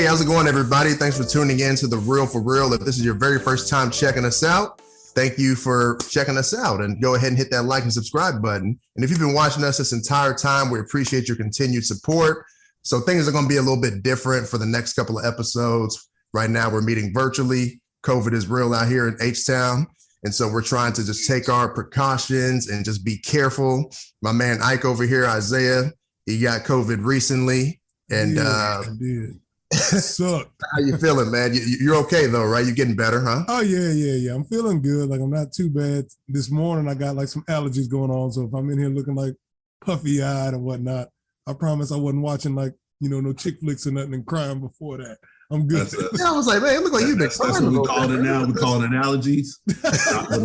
Hey, how's it going, everybody? Thanks for tuning in to The Real for Real. If this is your very first time checking us out, thank you for checking us out, and go ahead and hit that like and subscribe button. And if you've been watching us this entire time, we appreciate your continued support. So things are going to be a little bit different for the next couple of episodes. Right now, we're meeting virtually. COVID is real out here in H-Town. And so we're trying to just take our precautions and just be careful. My man Ike over here, Isaiah, he got COVID recently. And I did. Sucked. How you feeling, man? You're okay though, right? You're getting better, huh? Oh yeah. I'm feeling good. Like I'm not too bad. This morning I got like some allergies going on. So if I'm in here looking like puffy eyed and whatnot, I promise I wasn't watching like, no chick flicks or nothing and crying before that. I'm good. Yeah, I was like, man, it look like you've been crying. That's what we call it now. We call it allergies.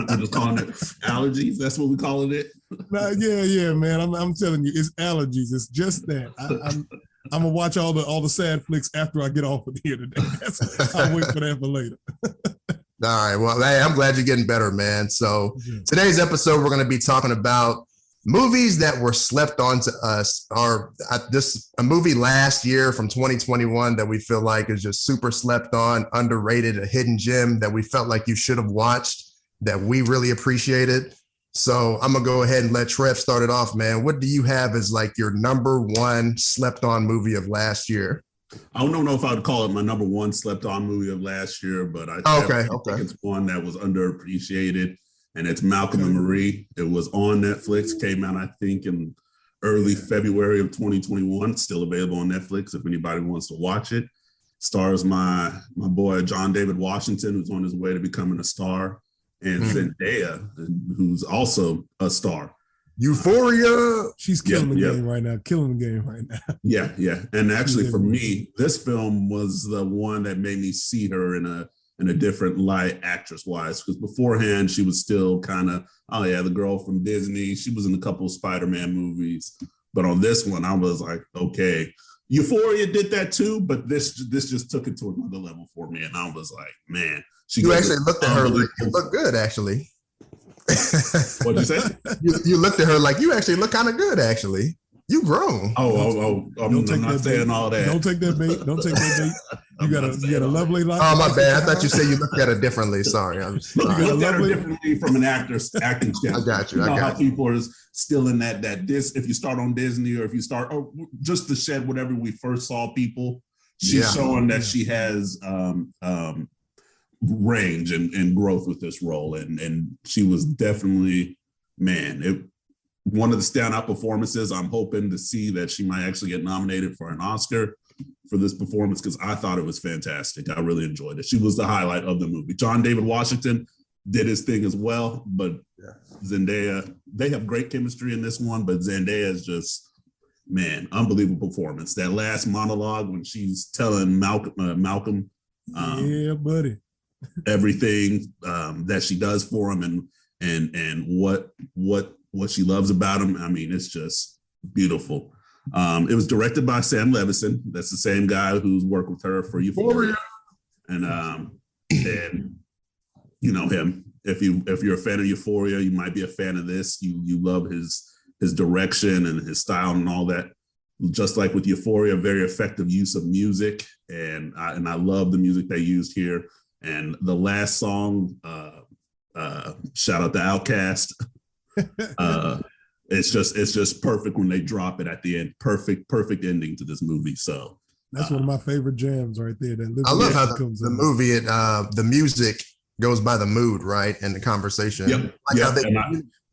I'm just calling it allergies. That's what we calling it. Yeah, man. I'm telling you, it's allergies. It's just that. I'm gonna watch all the sad flicks after I get off of here today. I'll wait for that for later. All right. Well, hey, I'm glad you're getting better, man. So today's episode, we're going to be talking about movies that were slept on to us. A movie last year from 2021 that we feel like is just super slept on, underrated, a hidden gem that we felt like you should have watched, that we really appreciated. So I'm going to go ahead and let Trev start it off, man. What do you have as like your number one slept on movie of last year? I don't know if I would call it my number one slept on movie of last year, but I think it's one that was underappreciated, and it's Malcolm and Marie. It was on Netflix, came out, I think, in early February of 2021. Still available on Netflix if anybody wants to watch it. Stars my boy, John David Washington, who's on his way to becoming a star, and Zendaya, who's also a star. Euphoria. She's killing the game right now. Killing the game right now. Yeah. And actually, for me, this film was the one that made me see her in a different light, actress-wise. Because beforehand, she was still kind of, the girl from Disney. She was in a couple of Spider-Man movies, but on this one, I was like, okay. Euphoria did that too, but this just took it to another level for me, and I was like, man. You actually looked at her like you look good, actually. What'd you say? You looked at her like you actually look kind of good, actually. You grown. I'm not saying all that. Don't take that bait. Don't take that bait. You got a lovely life. Oh, my bad. I thought you said you looked at her differently. Sorry. You look at her differently from an actor's acting channel. I got you. You know how people are still in that if you start on Disney or if you start just to shed whatever we first saw people, she's showing that she has range and growth with this role, and she was definitely, one of the standout performances. I'm hoping to see that she might actually get nominated for an Oscar for this performance, because I thought it was fantastic. I really enjoyed it. She was the highlight of the movie. John David Washington did his thing as well, but Zendaya, they have great chemistry in this one, but Zendaya is just, unbelievable performance. That last monologue when she's telling Malcolm buddy, everything that she does for him and what she loves about him. I mean, it's just beautiful. It was directed by Sam Levinson. That's the same guy who's worked with her for Euphoria. And you know him. If you're a fan of Euphoria, you might be a fan of this. You love his direction and his style and all that. Just like with Euphoria, very effective use of music, and I love the music they used here. And the last song, shout out to Outkast. It's just perfect when they drop it at the end. Perfect ending to this movie. So that's one of my favorite jams right there. I love how the movie, the music goes by the mood, right, and the conversation. How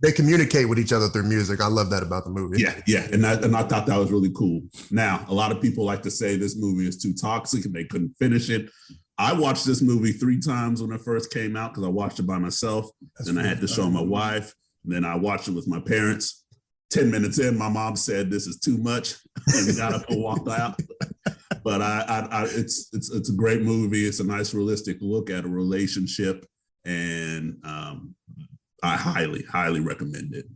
they communicate with each other through music. I love that about the movie. Yeah, and I thought that was really cool. Now, a lot of people like to say this movie is too toxic and they couldn't finish it. I watched this movie 3 times when it first came out because I watched it by myself. Then I had to show my wife. Then I watched it with my parents. 10 minutes in, my mom said, "This is too much," and we got up and walked out. But it's a great movie. It's a nice, realistic look at a relationship, and I highly recommend it.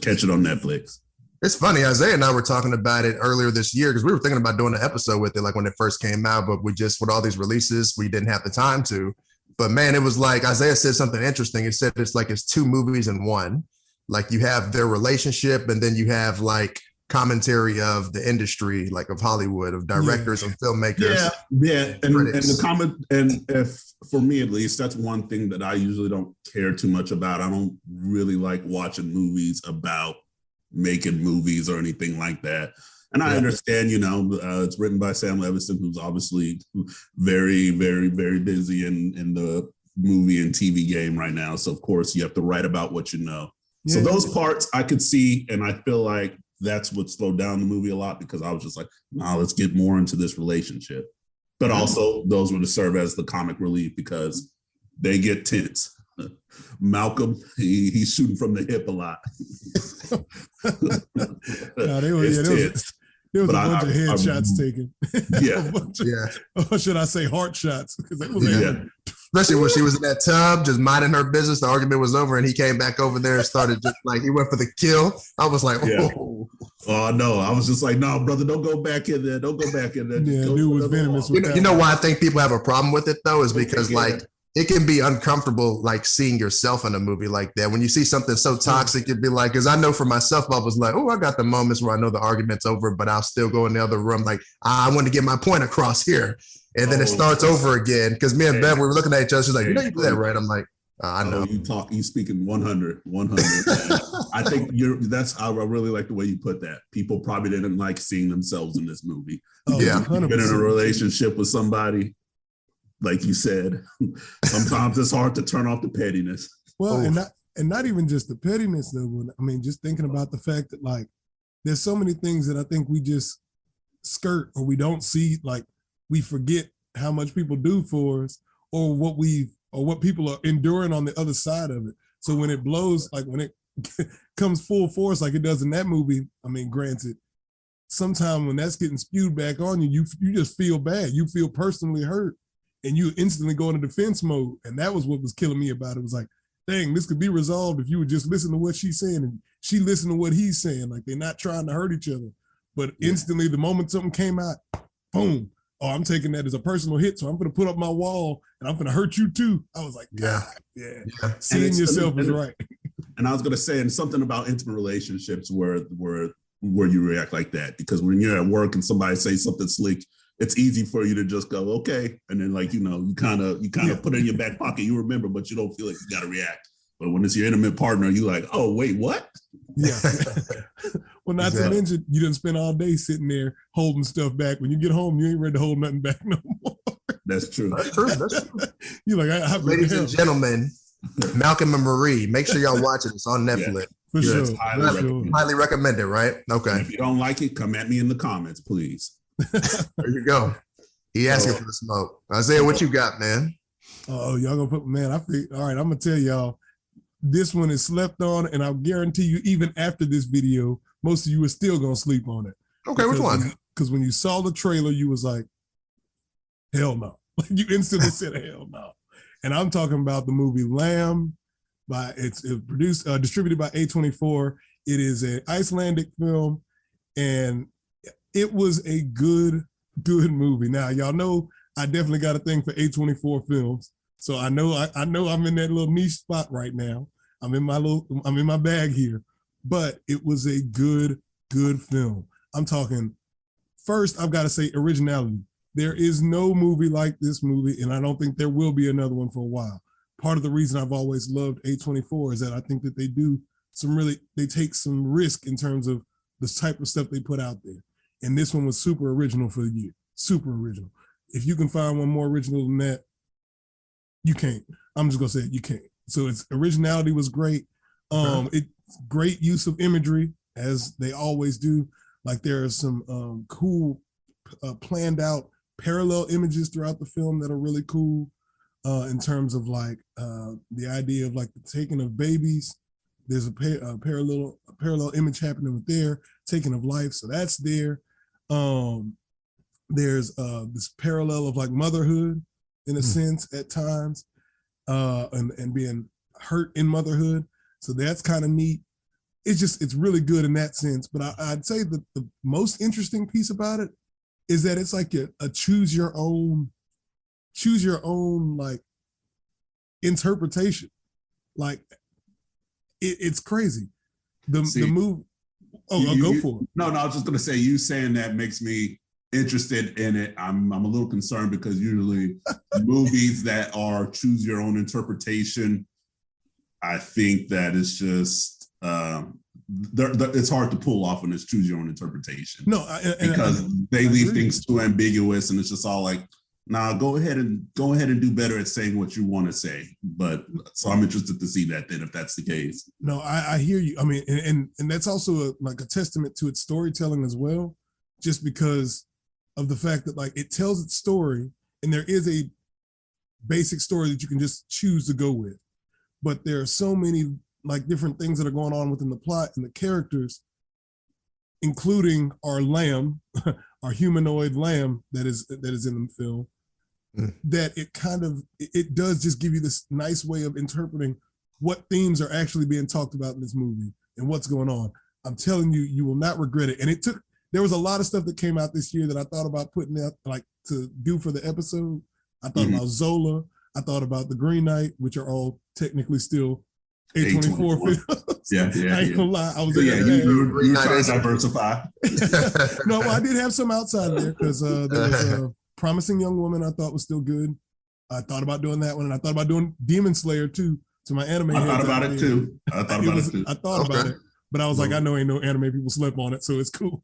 Catch it on Netflix. It's funny, Isaiah and I were talking about it earlier this year because we were thinking about doing an episode with it, like when it first came out, but we just, with all these releases, we didn't have the time to. But man, it was like Isaiah said something interesting. He said it's like it's 2 movies in one. Like you have their relationship, and then you have like commentary of the industry, like of Hollywood, of directors and filmmakers. Yeah. And the comment, and if for me at least, that's one thing that I usually don't care too much about. I don't really like watching movies about making movies or anything like that. And I understand, it's written by Sam Levinson, who's obviously very, very, very busy in the movie and TV game right now. So of course you have to write about what you know. Yeah. So those parts I could see, and I feel like that's what slowed down the movie a lot, because I was just like, nah, let's get more into this relationship. But also those were to serve as the comic relief because they get tense. Malcolm, he's shooting from the hip a lot. There was a bunch of headshots taken. Yeah. Or should I say heart shots? Especially when she was in that tub, just minding her business. The argument was over, and he came back over there and started just like he went for the kill. I was like, oh no! I was just like, no, brother, don't go back in there. Don't go back in there. Yeah, dude was venomous. You know why I think people have a problem with it though is because like it can be uncomfortable, like seeing yourself in a movie like that. When you see something so toxic, you'd be like, because I know for myself, I was like, oh, I got the moments where I know the argument's over, but I'll still go in the other room. Like, I want to get my point across here. And then it starts over again. Because me and Bev, we were looking at each other. She's like, you know, you do that, right? I'm like, I know. You speaking 100. I think I really like the way you put that. People probably didn't like seeing themselves in this movie. Oh, yeah. You've been in a relationship with somebody, like you said, sometimes it's hard to turn off the pettiness. Well, and not even just the pettiness though. I mean, just thinking about the fact that like there's so many things that I think we just skirt or we don't see, like we forget how much people do for us or what people are enduring on the other side of it. So when it blows, like when it comes full force like it does in that movie, I mean, granted, sometimes when that's getting spewed back on you, you just feel bad. You feel personally hurt. And you instantly go into defense mode. And that was what was killing me about it. It was like, dang, this could be resolved if you would just listen to what she's saying and she listened to what he's saying. Like they're not trying to hurt each other. But instantly, the moment something came out, boom. Oh, I'm taking that as a personal hit. So I'm going to put up my wall and I'm going to hurt you too. I was like, yeah. Seeing yourself is right. And I was going to say, and something about intimate relationships where you react like that. Because when you're at work and somebody says something slick, it's easy for you to just go, okay. And then like, you kind of put it in your back pocket. You remember, but you don't feel like you got to react. But when it's your intimate partner, you like, oh, wait, what? Yeah. Well, not to mention, you didn't spend all day sitting there holding stuff back. When you get home, you ain't ready to hold nothing back no more. That's true. That's true. You're like, ladies and gentlemen, Malcolm and Marie, make sure y'all watch it. It's on Netflix. For sure. Highly recommended, right? Okay. And if you don't like it, come at me in the comments, please. There you go. He asking for the smoke. Isaiah, what you got, man? Oh, y'all gonna put, man, all right, I'm gonna tell y'all, this one is slept on, and I'll guarantee you, even after this video, most of you are still gonna sleep on it. Okay, which one? Because when you saw the trailer, you was like, hell no. Like you instantly said, hell no. And I'm talking about the movie Lamb. It's produced, distributed by A24. It is an Icelandic film, and it was a good movie. Now, y'all know I definitely got a thing for A24 films. So I know I'm in that little niche spot right now. I'm in my bag here. But it was a good film. I'm talking, first, I've got to say originality. There is no movie like this movie, and I don't think there will be another one for a while. Part of the reason I've always loved A24 is that I think that they take some risk in terms of the type of stuff they put out there. And this one was super original for the year. Super original. If you can find one more original than that, you can't. I'm just gonna say it, you can't. So its originality was great. It's great use of imagery, as they always do. Like there are some cool planned out parallel images throughout the film that are really cool in terms of like the idea of like the taking of babies. There's a parallel image happening with their taking of life. So that's there. There's this parallel of like motherhood in a sense at times, and being hurt in motherhood. So that's kind of neat. It's really good in that sense. But I'd say that the most interesting piece about it is that it's like a choose your own like interpretation. Like it's crazy. The movie. Go for it. No, I was just gonna say, you saying that makes me interested in it. I'm a little concerned because usually movies that are choose your own interpretation, I think that it's just it's hard to pull off when it's choose your own interpretation. No, because they leave things too ambiguous, and it's just all like, nah, go ahead and do better at saying what you want to say. But so I'm interested to see that then, if that's the case. No, I hear you. I mean, and that's also a testament to its storytelling as well, just because of the fact that like it tells its story, and there is a basic story that you can just choose to go with. But there are so many like different things that are going on within the plot and the characters, including our lamb, our humanoid lamb that is in the film, that it does just give you this nice way of interpreting what themes are actually being talked about in this movie and what's going on. I'm telling you, you will not regret it. And there was a lot of stuff that came out this year that I thought about putting out like to do for the episode. I thought about Zola. I thought about The Green Knight, which are all technically still A24 films. Yeah. I ain't gonna lie. I was you're trying to diversify. No, I did have some outside there because there was a Promising Young Woman I thought was still good. I thought about doing that one, and I thought about doing Demon Slayer too. To my anime, I thought about it too. I thought about it, but I was like, I know ain't no anime people slept on it, so it's cool.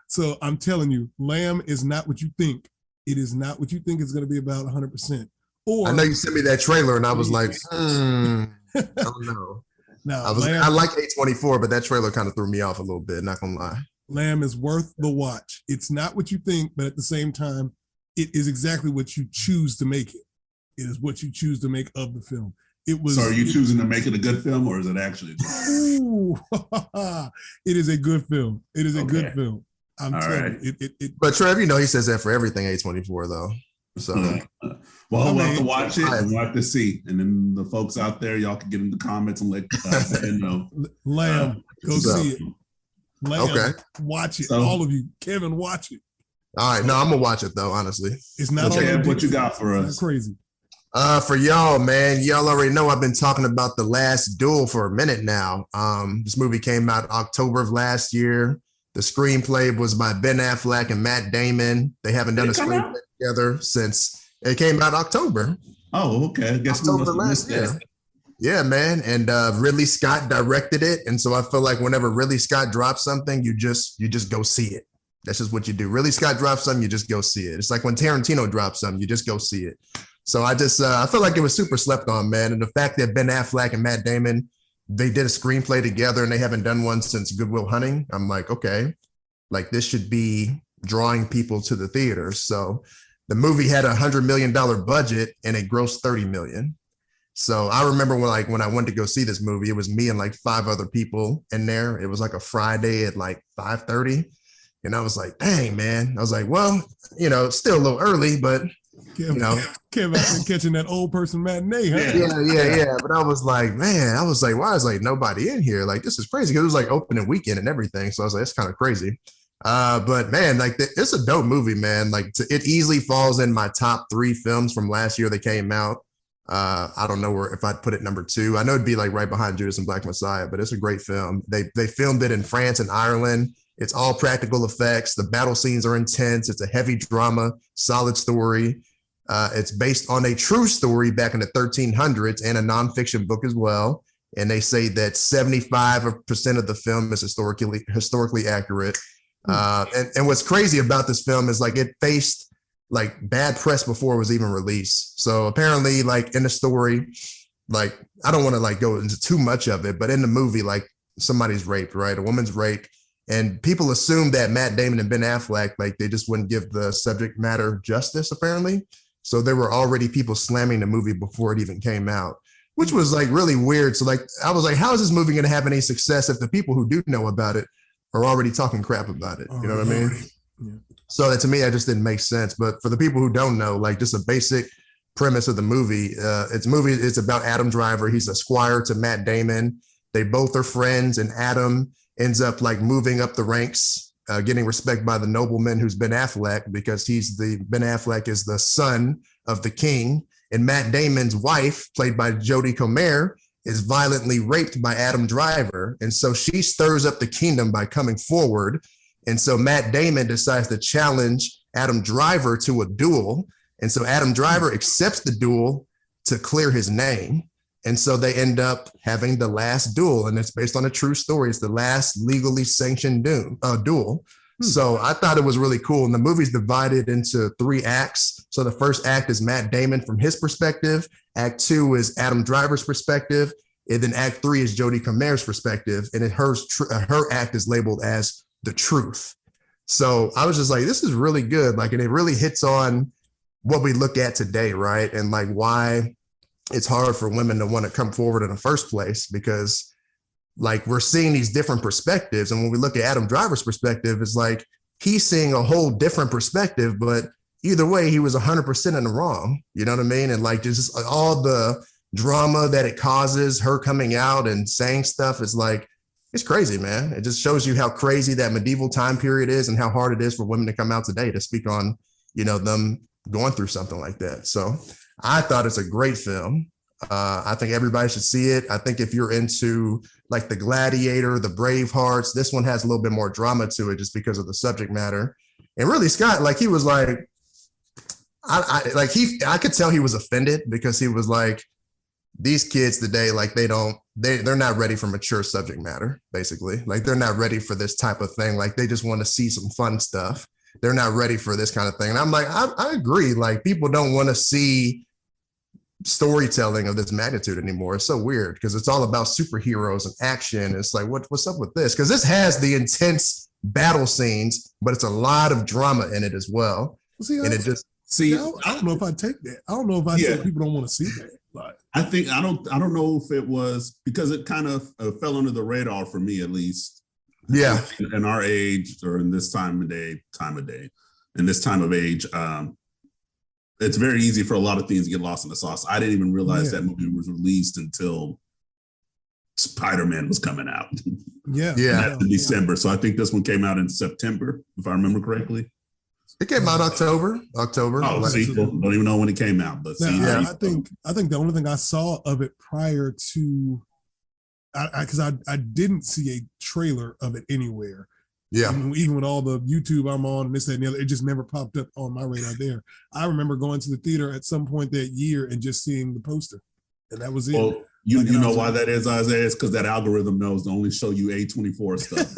So I'm telling you, Lamb is not what you think. It is not what you think it's going to be about 100%. Or I know you sent me that trailer, and I was like, I don't know. Now, I like A24, but that trailer kind of threw me off a little bit. Not gonna lie. Lamb is worth the watch. It's not what you think, but at the same time, it is exactly what you choose to make it. It is what you choose to make of the film. It was. So are you choosing to make it a good film, or is it actually? Ooh, it is a good film. It is a good film. I'm telling you. But Trev, he says that for everything A24 though. So, we'll have to watch it and we'll have to see. And then the folks out there, y'all can get in the comments and let know. Lamb, go see it. Lamb, watch it. So, all of you, Kevin, watch it. All right, no, I'm gonna watch it though. Honestly, it's not what you got for us. Crazy. For y'all, man, y'all already know I've been talking about The Last Duel for a minute now. This movie came out October of last year. The screenplay was by Ben Affleck and Matt Damon. They haven't done a screenplay together since it came out October. Oh, okay. I guess October last year. Yeah, man. And Ridley Scott directed it. And so I feel like whenever Ridley Scott drops something, you just go see it. That's just what you do. Ridley Scott drops something, you just go see it. It's like when Tarantino drops something, you just go see it. So I feel like it was super slept on, man. And the fact that Ben Affleck and Matt Damon, they did a screenplay together and they haven't done one since Good Will Hunting. I'm like, okay, like this should be drawing people to the theaters. So the movie had $100 million budget and it grossed $30 million. So I remember when I went to go see this movie, it was me and like 5 other people in there. It was like a Friday at like 5:30. And I was like, dang, man. I was like, well, it's still a little early, but Kevin catching that old person matinee, huh? Yeah. But I was like, why is like nobody in here? Like, this is crazy. Because it was like opening weekend and everything. So I was like, it's kind of crazy. But man, like it's a dope movie, man. Like it easily falls in my top 3 films from last year that came out. I don't know if I'd put it number 2. I know it'd be like right behind Judas and Black Messiah, but it's a great film. They filmed it in France and Ireland. It's all practical effects. The battle scenes are intense. It's a heavy drama, solid story. It's based on a true story back in the 1300s and a nonfiction book as well. And they say that 75% of the film is historically accurate. And what's crazy about this film is like it faced like bad press before it was even released. So apparently, like in the story, like I don't want to like go into too much of it, but in the movie, like somebody's raped, right? A woman's raped. And people assume that Matt Damon and Ben Affleck, like they just wouldn't give the subject matter justice, apparently. So there were already people slamming the movie before it even came out, which was like really weird. So like, I was like, how is this movie going to have any success if the people who do know about it are already talking crap about it? You know what I mean? Yeah. So to me, that just didn't make sense. But for the people who don't know, like just a basic premise of the movie, it's about Adam Driver. He's a squire to Matt Damon. They both are friends, and Adam ends up like moving up the ranks, getting respect by the nobleman who's Ben Affleck, because Ben Affleck is the son of the king, and Matt Damon's wife, played by Jodie Comer, is violently raped by Adam Driver. And so she stirs up the kingdom by coming forward. And so Matt Damon decides to challenge Adam Driver to a duel. And so Adam Driver accepts the duel to clear his name. And so they end up having the last duel. And it's based on a true story. It's the last legally sanctioned duel. So I thought it was really cool. And the movie's divided into 3 acts. So the first act is Matt Damon from his perspective. Act 2 is Adam Driver's perspective. And then act 3 is Jodie Comer's perspective. And her act is labeled as the truth. So I was just like, this is really good. Like, and it really hits on what we look at today, right? And like why it's hard for women to want to come forward in the first place, because like we're seeing these different perspectives. And when we look at Adam Driver's perspective, it's like he's seeing a whole different perspective, but either way, he was 100% in the wrong. You know what I mean? And like just all the drama that it causes, her coming out and saying stuff is like, it's crazy, man. It just shows you how crazy that medieval time period is and how hard it is for women to come out today to speak on, you know, them going through something like that. So I thought it's a great film. I think everybody should see it. I think if you're into like the Gladiator, the Bravehearts, this one has a little bit more drama to it just because of the subject matter. And really, Scott, like he was like, I could tell he was offended because he was like, these kids today, like they're not ready for mature subject matter, basically. Like they're not ready for this type of thing. Like they just want to see some fun stuff. They're not ready for this kind of thing. And I'm like, I agree. Like people don't want to see storytelling of this magnitude anymore. It's so weird because it's all about superheroes and action. It's like, what's up with this? Because this has the intense battle scenes, but it's a lot of drama in it as well. And it just I don't know if I take that. I don't know if I say people don't want to see that. Like, I don't know if it was because it kind of fell under the radar for me, at least. Yeah. In our age or in this time of age, it's very easy for a lot of things to get lost in the sauce. I didn't even realize that movie was released until Spider-Man was coming out. Yeah. That's in December. So I think this one came out in September, if I remember correctly. It came out October. Oh, see, don't even know when it came out. But I think the only thing I saw of it prior to, because I didn't see a trailer of it anywhere. Yeah. Even with all the YouTube I'm on and this, that, and the other, it just never popped up on my radar there. I remember going to the theater at some point that year and just seeing the poster. And that was it. Well, you know why that is, Isaiah? It's because that algorithm knows to only show you A24 stuff.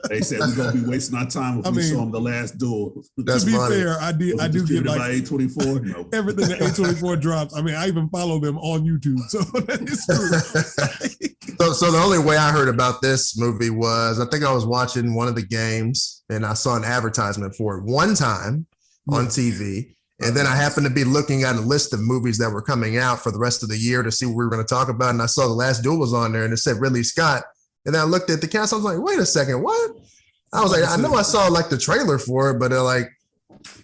They said we're gonna be wasting our time if we show them the last duel. That's to be funny. fair, I do get like A24. No. Everything that A24 drops. I mean, I even follow them on YouTube, so that is true. So the only way I heard about this movie was I think I was watching one of the games and I saw an advertisement for it one time on TV. And then I happened to be looking at a list of movies that were coming out for the rest of the year to see what we were going to talk about. And I saw The Last Duel was on there and it said Ridley Scott. And then I looked at the cast. I was like, wait a second, what? I was like, I know I saw like the trailer for it, but like,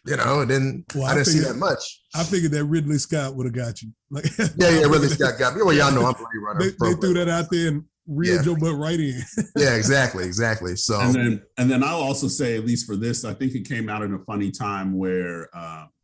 you know, I didn't see that much. I figured that Ridley Scott would have got you. Like, Ridley Scott got me. Well, y'all know I'm Blade Runner. They threw that out there and reeled your butt right in. Yeah, exactly. So, and then I'll also say, at least for this, I think it came out in a funny time where,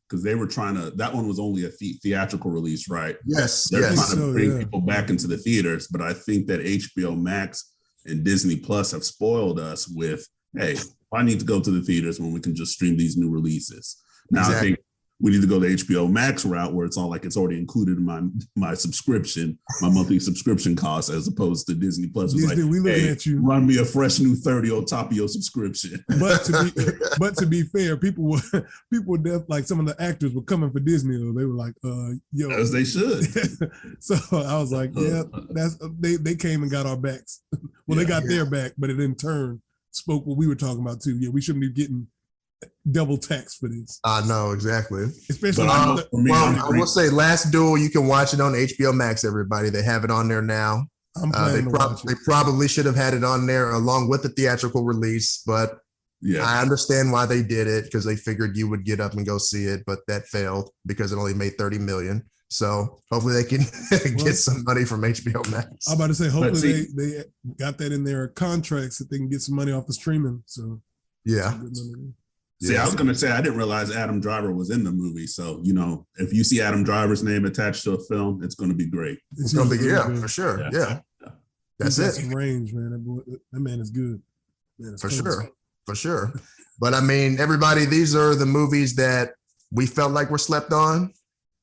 because they were trying to, that one was only a theatrical release, right? Yes. They're trying to bring people back into the theaters, but I think that HBO Max and Disney Plus have spoiled us with, hey, I need to go to the theaters when we can just stream these new releases. Now, exactly. I think we need to go the HBO Max route where it's all like it's already included in my subscription, my monthly subscription cost, as opposed to Disney Plus. It's Disney, like, we looking at you. Run me a fresh new 30 on top of your subscription. But to be fair, people were like some of the actors were coming for Disney. They were like, yo, as they should. So I was like, yeah, they came and got our backs. Well, they got their back, but it in turn spoke what we were talking about too. Yeah, we shouldn't be getting double tax for this. I know, exactly. Especially I will say Last Duel, you can watch it on HBO Max, everybody. They have it on there now. They probably should have had it on there along with the theatrical release, but I understand why they did it, because they figured you would get up and go see it, but that failed because it only made 30 million. So hopefully they can get some money from HBO Max. I'm about to say, hopefully they got that in their contracts that they can get some money off the streaming. So yeah. See, I was going to say, I didn't realize Adam Driver was in the movie. So, you know, if you see Adam Driver's name attached to a film, it's going to be great. It's going to be, for sure. Yeah. That's it. Some range, man. That man is good. Man, for sure. For sure. But I mean, everybody, these are the movies that we felt like were slept on.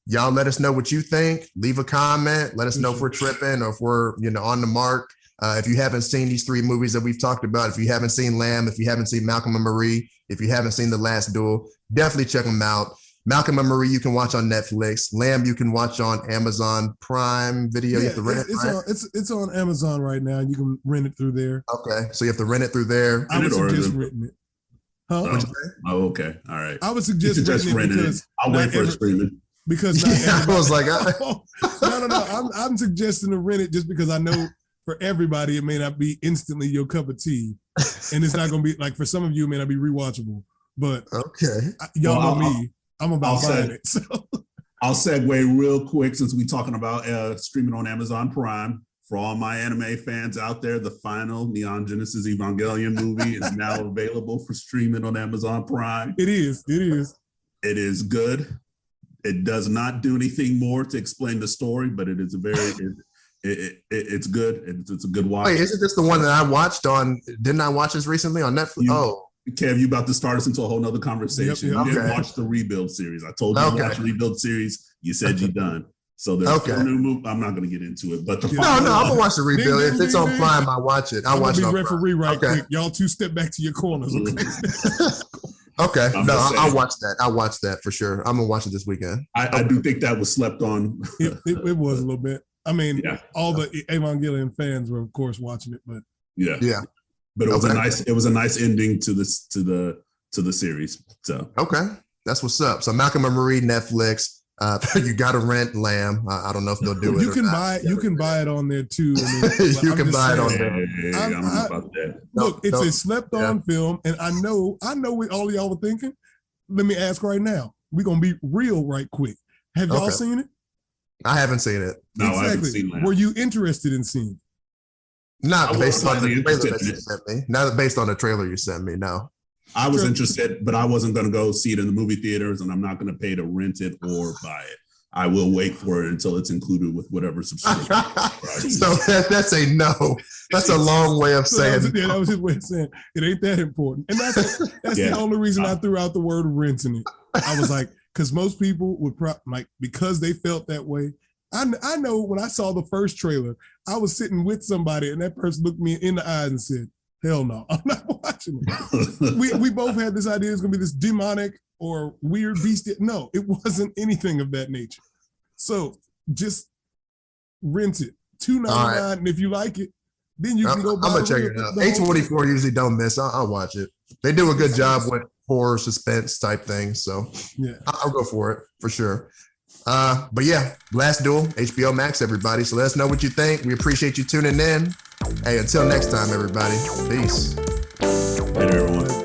Y'all let us know what you think. Leave a comment. Let us know if we're tripping or if we're, you know, on the mark. If you haven't seen these 3 movies that we've talked about, if you haven't seen Lamb, if you haven't seen Malcolm and Marie, if you haven't seen The Last Duel, definitely check them out. Malcolm and Marie, you can watch on Netflix. Lamb, you can watch on Amazon Prime Video. You have to rent it's on Amazon right now. You can rent it through there. Okay, so you have to rent it through there. I would suggest renting it. Huh? Oh, okay. All right. I would suggest renting it because I'll wait for it streaming. Because I was like, no. I'm suggesting to rent it just because I know for everybody it may not be instantly your cup of tea, and it's not going to be like for some of you it may not be rewatchable. But y'all know me. I'm about buying it. So. I'll segue real quick since we're talking about streaming on Amazon Prime. For all my anime fans out there, the final Neon Genesis Evangelion movie is now available for streaming on Amazon Prime. It is. It is good. It does not do anything more to explain the story, but it is a very, it's good. It's a good watch. Wait, isn't this the one that I watched on? Didn't I watch this recently on Netflix? Kev, you about to start us into a whole nother conversation. Yep. You didn't watch the Rebuild series. I told you to watch the Rebuild series. You said you're done. So there's 4 new movies. I'm not going to get into it, but I'm gonna watch the Rebuild. If it's on Prime, I watch it. I'll watch it. Referee right quick. Y'all 2 step back to your corners. Okay. I'll watch that. I'll watch that for sure. I'm gonna watch it this weekend. I do think that was slept on. It was a little bit. I mean, all the Evangelion fans were, of course, watching it, but yeah. But it was a nice ending to this to the series. So that's what's up. So Malcolm and Marie, Netflix. You got to rent Lamb. I don't know if they'll do it. You can buy it on there too. You can buy it on there. I don't know about that. Look, it's a slept-on film, and I know what all of y'all were thinking. Let me ask right now. We're gonna be real right quick. Have y'all seen it? I haven't seen it. No, I haven't seen Lamb. Were you interested in seeing it? Not based on the trailer that you sent me. Not based on the trailer you sent me. No. I was interested, but I wasn't going to go see it in the movie theaters, and I'm not going to pay to rent it or buy it. I will wait for it until it's included with whatever subscription. So that's a no. That's a long way of saying. That was his way of saying it ain't that important. And that's the only reason I threw out the word renting it. I was like, because most people would because they felt that way. I know when I saw the first trailer, I was sitting with somebody, and that person looked me in the eyes and said, hell no, I'm not watching it. we both had this idea it's going to be this demonic or weird beast. No, it wasn't anything of that nature. So just rent it. $2.99, and if you like it, then you can go buy it. I'm going to check it out. A24 usually don't miss. I'll watch it. They do a good job with horror, suspense type things. So I'll go for it for sure. But yeah, Last Duel, HBO Max, everybody. So let us know what you think. We appreciate you tuning in. Hey, until next time, everybody. Peace. Later, everyone.